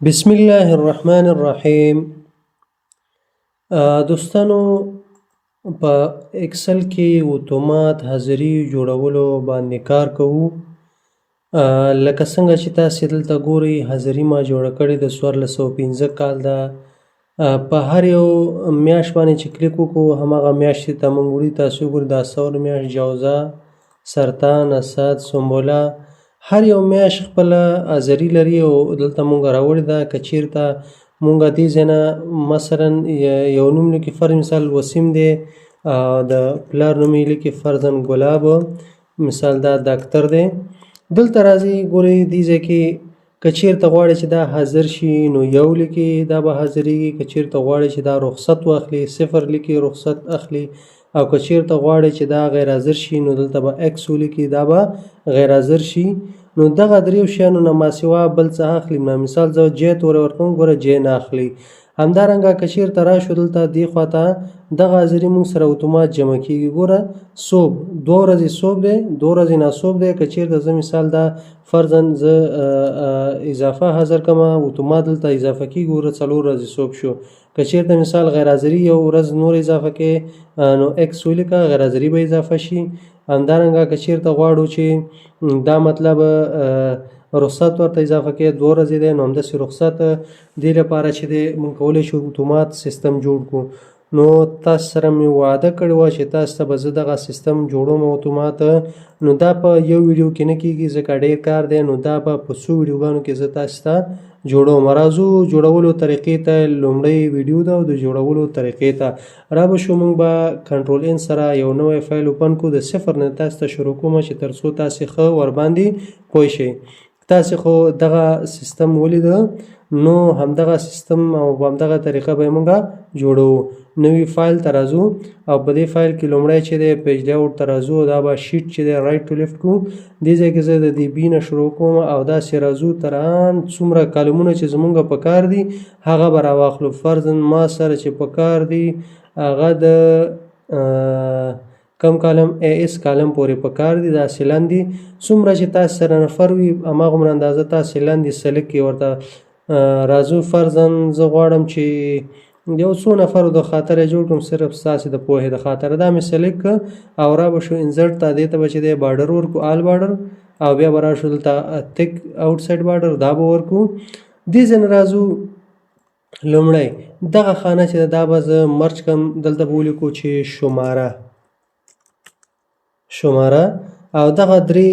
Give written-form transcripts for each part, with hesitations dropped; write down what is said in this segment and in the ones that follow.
بسم الله الرحمن الرحیم. دوستانو، په اکسل کې اتومات حاضري جوړولو باندې کار کوو. لکه څنګه چې تاسې دلته ګورئ، حاضري ما جوړه کړې د 1415 کال ده. په هر یو میاشت باندې چې کلیک وکړو، هماغه میاشتې ته موږ وړي. تاسو وګورئ، دا ثور میاشت، جوزا، سرطان، اسد، سنبله، هر یو میاشت خپله حاضري لري او دلته موږ راوړې ده. که چېرته موږ دې ځای نه مثلا یو نوم لیکي، فرض مثال وسیم دی، د پلار نوم یې لیکي فرضاً ګلاب، مثال دا ډاکټر دی. دلته راځئ، ګورئ دې ځای کې که چېرته غواړئ چې دا حاضر شي نو یو لیکي، دا به حاضرېږي. که چېرته غواړئ چې دا رخصت واخلي، صفر لیکي، رخصت اخلي. او که چېرته غواړئ چې دا غیر حاضر شي نو دلته به اکس ولیکي، دا به غیر حاضر شي. نو دغه دریو شیانو نه ماسوا بل څه اخلي. مثال زه جې تورې ورکوم، ګوره جې نه اخلي. همدارنګه که چېرته راشو دلته دې خواته، دغه حاضري موږ سره اتومات جمع کېږي. ګوره صوب 2 ورځې صوب دی، 2 ورځې ناصوب دی. که چېرته زه مثال دا فرضاً زه اضافه حاضر کړم، اتومات دلته اضافه کېږي. ګوره 4 ورځې صوب شو. که چېرته مثال غیر حاضري یو ورځ نور اضافه کې نو اکس ولیکه، غیر حاضري به اضافه شي. همدارنګه که چېرته غواړو چې دا مطلب رخصت ورته اضافه کې 2 ورځې دی، نو همداسې رخصت دې لپاره چې دی موږ کولی شو اتومات سیستم جوړ کړو. نو تاسو سره مې وعده کړې وه چې تاسو ته به زه دغه سیستم جوړوم اتومات. نو دا په یو ویډیو کې نه کېږي ځکه ډېر کار دی. نو دا به په څو ویډیوګانو کې زه تاسو ته جوړوم. راځو جوړولو طریقې ته. لومړی ویډیو ده د جوړولو طریقې ته را به شو. موږ به کنټرول ان سره یو نوی فایل اوپن کړو. د صفر نه تاسو ته شروع کوم چې تر څو تاسې ښه ورباندې پوه شئ. تاسې خو دغه سیستم ولیده، نو همدغه سیستم او همدغه طریقه به یې موږ جوړوو. نوی فایل ته راځو او په دې فایل کې لومړی چې دی پیج لیاوټ ته راځو. دا به شیټ چې دی رایټ ټو لیفټ کړو. دې ځای کې زه د دې بي نه شروع کوم او داسې راځو تر ان څومره کالمونه چې زموږ په کار دي هغه به راواخلو. فرضاً ما سره چې په کار دي هغه د کم کالم اس کالم پورې په کار دي. داسې لاندې څومره چې تاسو سره نفر وي هماغومره اندازه تاسې لاندې سلیکټ کړئ. ورته راځو فرضاً زه غواړم چې یو څو نفرو د خاطره جوړ کړم، صرف ستاسې د پوهې د خاطره. دا مې سلیکټ کړه او را به شو انزرټ ته. دې ته به چې دی بارډر ورکړو، آل بارډر، او بیا به راشو دلته تک آوټ سایډ بارډر، دا به ورکړو. دې ځای نه راځو لومړی دغه خانه چې دا به زه مرچ کړم. دلته به ولیکو چې شماره او دغه 3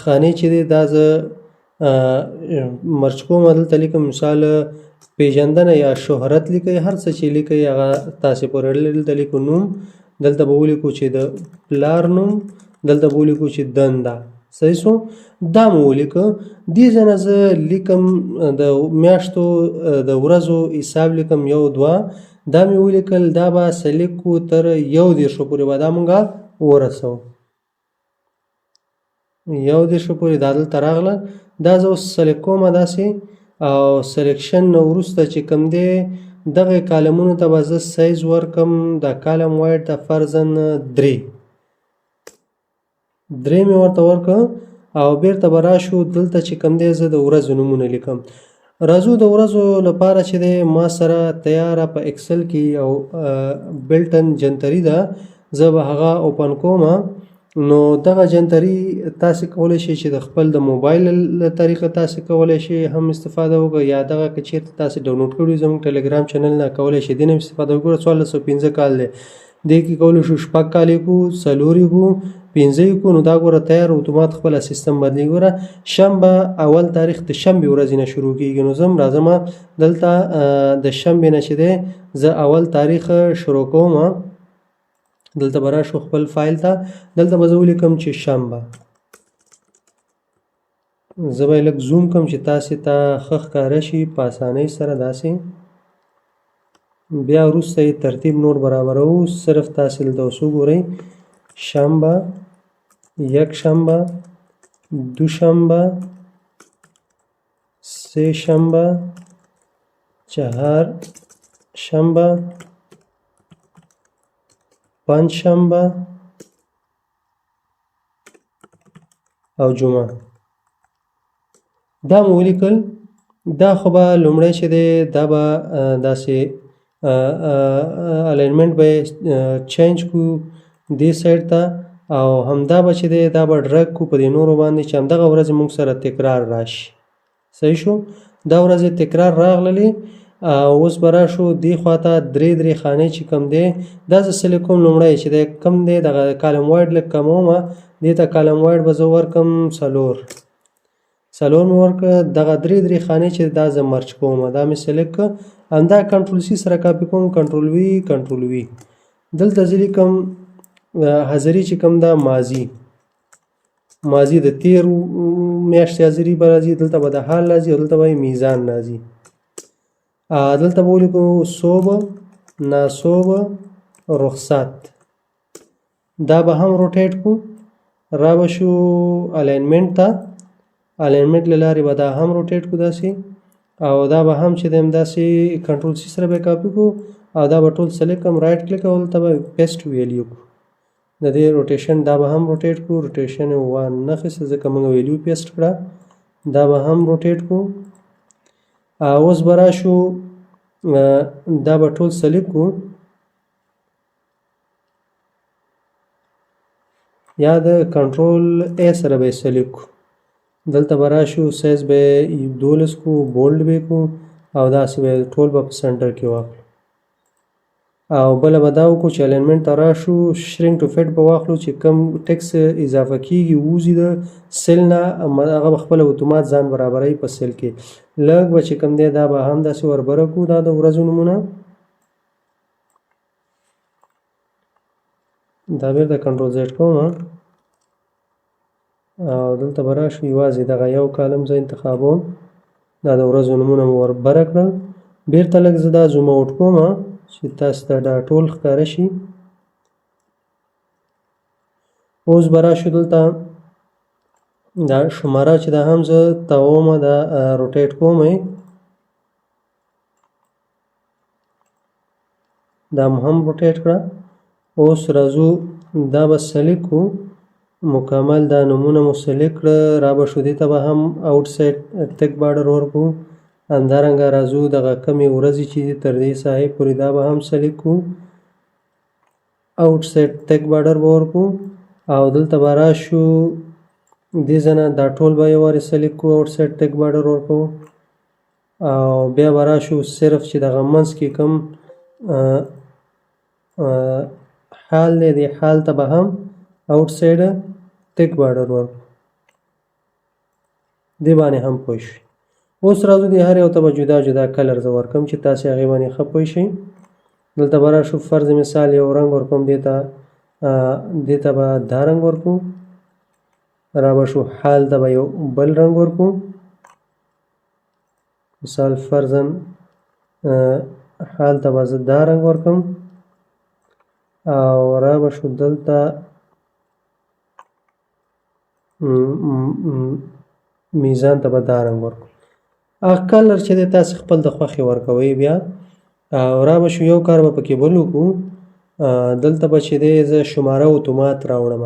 خانې چې دی دا زه مرچ کوم. دلته لیکم مثال پیژندنه یا شهرت لیکئ، هر څه چې لیکئ هغه تاسې پورې اړه لري. دلته لیکو نوم، دلته به ولیکو چې د پلار نوم، دلته به ولیکو چې دنده. صحیح شو؟ دا مو ولیکه. دې ځای نه زه لیکم د میاشتو د ورځو حساب لیکم 1 2. دا مې ولیکل. دا به سلیکټ کړو تر 21 پورې به دا مونږ ورسوو. 21 پورې دا دلته راغله. دا زه اوس سلیکټ کوم داسې، او سلیکشن نه وروسته چې کوم دی دغه کالمونو ته به زه سایز ورکم. دا کالم وایډ ته فرضاً 3 مې ورته ورکړه او بیرته به راشو دلته چې کوم دی زه د ورځو نومونه لیکم. راځو د ورځو لپاره چې دی ما سره تیاره په اکسل کې یو بلټن جنتري ده، زه به هغه اوپن کوم. نو دغه جنتري تاسې کولی شئ چې د خپل د موبایل له طریقه تاسې کولی شئ هم استفاده وکړئ، یا دغه که چېرته تاسې ډاونلوډ کړي زموږ ټلګرام چینل نه کولی شئ دې نه استفاده وکړئ. 1415 کال دی، دې کې کولی شو 6 کال یې کړو، 4 یې کړو، 5 یې کړو. نو دا ګوره تیار اتومات خپله سیستم بدلېږي. ګوره شنبه اول تاریخ د شنبې ورځې نه شروع کېږي. نو زه هم راځم دلته د شنبې نه چې دی زه اول تاریخ شروع کوم. دلته به راشو خپل فایل ته. دلته به زه ولیکم چې شنبه. زه به یې لږ زوم کړم چې تاسې ته ښه ښکاره شي په اسانۍ سره. داسې بیا وروسته یې ترتیب نور برابروو. صرف تاسې دلته اوس وګورئ: شنبه، یکشنبه، دوشنبه، سه شنبه، چهار شنبه، پنج شنبه او جمعه. دا مو ولیکل. دا خو به لومړی چې دی دا به داسې الاینمنټ به چینج کړو دې سایډ ته او همدا به چې دی دا به ډرګ کړو په دې نورو باندې چې همدغه ورځې موږ سره تکرار راشي. صحیح شو؟ دا ورځې تکرار راغللې اوس به راشو دې خواته درې خانې چې کوم دی دا زه سلیکټ کوم لومړی چې دی کوم دی دغه کالم وایډ لږ کمومه دې ته کالم وایډ به زه ورکړم څلور مې ورکړه دغه درې خانې چې دا زه مرچ کوم دا مې سلیکټ کړه همدا کنټرول سی سره کاپي کوم کنټرول وي دلته زه لیکم حاضري چې کوم دا ماضي د تیر میاشتې حاضري به راځي دلته به د حال راځي او دلته به میزان راځي دلته به ولیکو صوب ناصوب رخصت دا به هم روټیټ کړو را به شو الاینمنټ ته الاینمنټ له لارې به دا هم روټیټ کړو داسې او دا به هم چې دی داسې کنټرول سی سره به کاپي کړو او دا به ټول سلیکټ کړم رایټ کلیک او دلته به پیسټ ویلیو کړو د دې روټیشن دا به هم روټیټ کړو روټیشن یې ونه اخیسته ځکه موږ ویلیو پیسټ کړه دا به هم روټیټ کړو اوس به راشو دا به ټول سلیکټ کړو یا د کنټرول ا سره به سلیکټ کړو دلته به راشو سایز به 12 کو بولډ به کو او داسې به ټول به په سنټر کې واخلو او بله به دا وکړو چې الاینمنټ ته راشو شرینک ټو فټ به واخلو چې کم ټکس اضافه کیږي ووځي د سیل نه هغه به خپله اتومات ځان برابروي په سیل کې لږ به چې کم دی دا به هم داسې وربره کړو دا د ورځو نومونه دا بیرته کنټرول زیډ کوم او دلته به راشو یوازې دغه یو کالم زه انتخابوم دا د ورځو نومونه مو وربره کړل بیرته لږ زه دا زوم اوټ کوم چې تاسو ته دا ټول ښکاره شي اوس به راشو دلته دا شماره چې دا هم زه تاومه دا روټیټ کوم دا هم روټیټ کړه اوس راځو دا به سلیکټ کړو مکمل دا نمونه مو سلیکټ کړه را به شو دې ته به هم آوټ سایډ تک بارډر ورکړو همدارنګه راځو دغه کمې ورځې چې تر دې ساحې پورې دا به هم سلیکټ کړو آوټ سایډ تک بارډر به ورکړو او دلته به راشو دې ځنه دا ټول به یو وارې سلیکټ کړو آوټ سایډ تک بارډر ورکړو او بیا به راشو صرف چې دغه منځ کې کوم حال دی دې حال ته به هم آوټ سایډ تک بارډر ورکړو دې باندې هم پوه شئ اوس راځو دې هر یو ته به جدا جدا کلر زه ورکړم چې تاسې هغې باندې ښه پوه شئ دلته به راشو فرض مثال یو رنګ ورکوم دې ته به دا رنګ ورکړو را به شو حال ته به یو بل رنګ ورکړو مثال فرضاً حال ته به زه دا رنګ ورکړم او را به شو دلته میزان ته به دا رنګ ورکړو هغه کلر چې دی تاسې خپل د خوښې ورکوئ بیا او را به شو یو کار به پکې بل وکړو دلته به چې دی زه شماره اتومات راوړم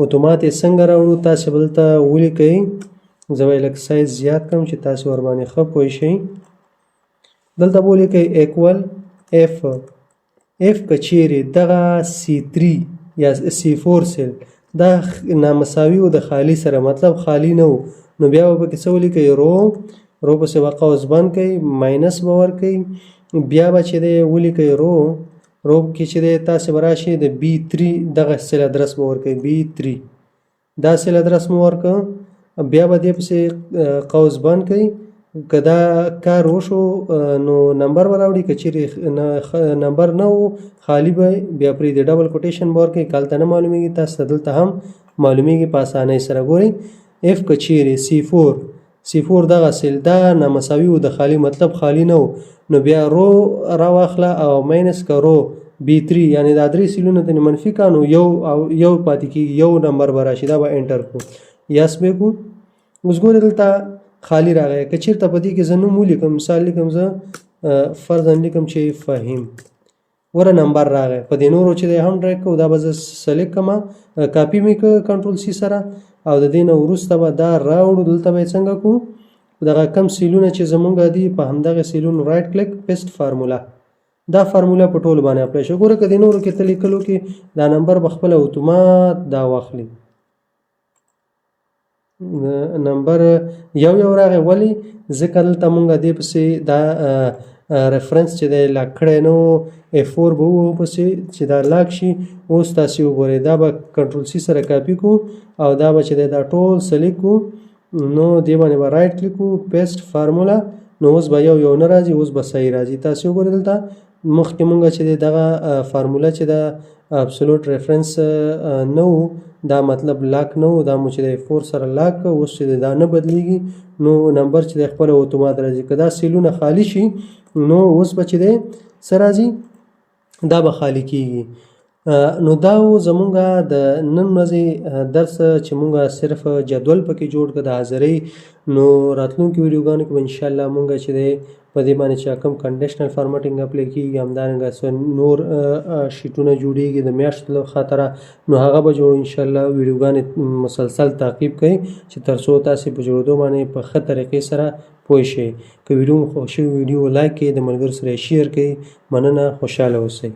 اتومات یې څنګه راوړو تاسې به دلته ولیکئ زه به یې لږ سایز زیات کړم چې تاسې ورباندې ښه پوه شئ دلته به ولیکئ ایکول اف که چیرې دغه C3 یا C4 سیل دا نامساوي و د خالي سره مطلب خالي نه و نو بیا به پکې څه ولیکئ رو پسې به قوس بند کوئ ماینس به ورکوئ بیا به چې دی ولیکئ رو کې چې دی تاسې به راشئ د B3 دغه سیل ادرس به ورکوئ B3 دا سیل ادرس مو ورکړه بیا به دې پسې قوس بند کوئ که دا کار وشو نو نمبر به راوړي که چیرې نمبر نه و خالي به بیا پرېږدي ډبل کوټیشن به ورکوئ که هلته نه معلومیږي تاسو ته دلته هم معلومیږي په اسانۍ سره ګورئ اف که چیرې C4 دغه سیل دا نامساوي و د خالي مطلب خالي نه و نو بیا رو راواخله او ماینس که رو B3 یعنې دا درې سیلونه ته منفي کا نو یو پاتې کېږي یو نمبر به راشي دا به انټر کړو یس به کړو اوس ګورئ دلته خالی راغی که چېرته په دې کې زه نوم ولیکم مثال لیکم زه فرضاً لیکم چې فهیم وره نمبر راغی په دې نورو چې دی هم ډرایګ کړو دا به زه سلیکټ کړم کاپي مې کړه کنټرول سی سره او د دې نه وروسته به دا راوړو دلته به یې څنګه کړو دغه کم سیلونه چې زمونږ دي په همدغه سیلونو رایټ کلیک پیسټ فارمولا دا فارمولا په ټولو باندې اپلای شي. ګوره که د نورو کې ته لیکلو کې دا نمبر به خپله اتومات دا واخلي نمبر یو راغی. ولې ځکه دلته مونږ دې پسې دا ریفرنس چې دی لاک کړی نه و F4 به ووهو پسې چې دا لاک شي. اوس تاسې وګورئ دا به کنټرول C سره کاپي کړو او دا به چې دی دا ټول سلیکټ کړو نو دې باندې به رایټ کلیک کړو پیسټ فارمولا نو اوس به یو نه راځي اوس به صحیح راځي. تاسې وګورئ دلته مخکې مونږ چې دی دغه فارمولا چې دا ابسولوټ ریفرنس نه و دا مطلب لاک نه و دا مو چې دی F4 سره لاک کړ. اوس چې دا نه بدلیږي نو نمبر چې دی خپله اتومات راځي. که دا سیلونه خالی شي نو اوس به چې دی څه راځي دا به خالی کیږي. نو دا و زمونږ د نن ورځې درس چې مونږ صرف جدول پکې جوړ کړ د حاضرۍ. نو راتلونکي ویډیوګانو کې به انشاءالله مونږ چې دی په دې باندې چې کوم کنډیشنل فارمټینګ اپلای کېږي همدارنګه څه نور شیټونه جوړېږي د میاشتو له خاطره نو هغه به جوړو انشاءالله. ویډیوګانې مسلسل تعقیب کوئ چې تر څو تاسې په جوړېدو باندې په ښه طریقې سره پوه شئ. که ویډیو مو خوښ شوي ویډیو لایک کړئ د ملګرو سره یې شیر کړئ. مننه خوشحاله اوسئ.